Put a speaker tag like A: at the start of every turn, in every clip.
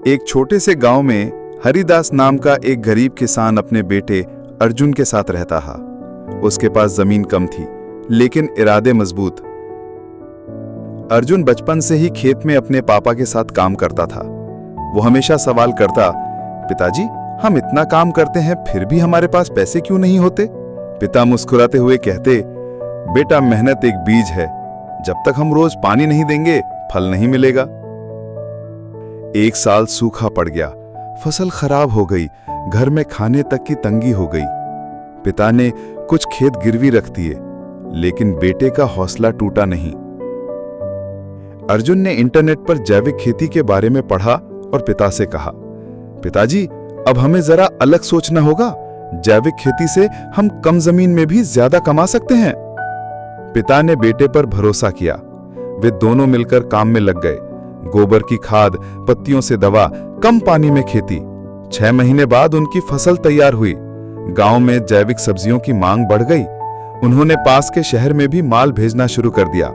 A: एक छोटे से गांव में हरिदास नाम का एक गरीब किसान अपने बेटे अर्जुन के साथ रहता था। उसके पास जमीन कम थी, लेकिन इरादे मजबूत। अर्जुन बचपन से ही खेत में अपने पापा के साथ काम करता था। वो हमेशा सवाल करता, पिताजी, हम इतना काम करते हैं फिर भी हमारे पास पैसे क्यों नहीं होते? पिता मुस्कुराते हुए कहते, बेटा, मेहनत एक बीज है, जब तक हम रोज पानी नहीं देंगे फल नहीं मिलेगा। एक साल सूखा पड़ गया, फसल खराब हो गई, घर में खाने तक की तंगी हो गई। पिता ने कुछ खेत गिरवी रख दिए, लेकिन बेटे का हौसला टूटा नहीं। अर्जुन ने इंटरनेट पर जैविक खेती के बारे में पढ़ा और पिता से कहा, पिताजी, अब हमें जरा अलग सोचना होगा। जैविक खेती से हम कम जमीन में भी ज्यादा कमा सकते हैं। पिता ने बेटे पर भरोसा किया। वे दोनों मिलकर काम में लग गए। गोबर की खाद, पत्तियों से दवा, कम पानी में खेती। 6 महीने बाद उनकी फसल तैयार हुई। गांव में जैविक सब्जियों की मांग बढ़ गई। उन्होंने पास के शहर में भी माल भेजना शुरू कर दिया।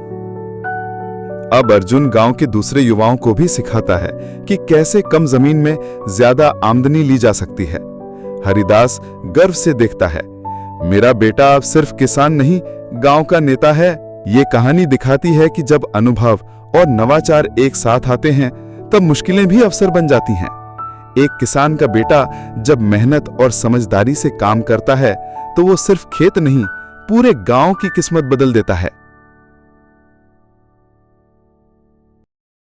A: अब अर्जुन गांव के दूसरे युवाओं को भी सिखाता है कि कैसे कम जमीन में ज्यादा आमदनी ली जा सकती है। हरिदास गर्व से देखता है, मेरा बेटा अब सिर्फ किसान नहीं, गांव का नेता है। ये कहानी दिखाती है कि जब अनुभव और नवाचार एक साथ आते हैं तब मुश्किलें भी अवसर बन जाती हैं। एक किसान का बेटा जब मेहनत और समझदारी से काम करता है तो वो सिर्फ खेत नहीं, पूरे गांव की किस्मत बदल देता है।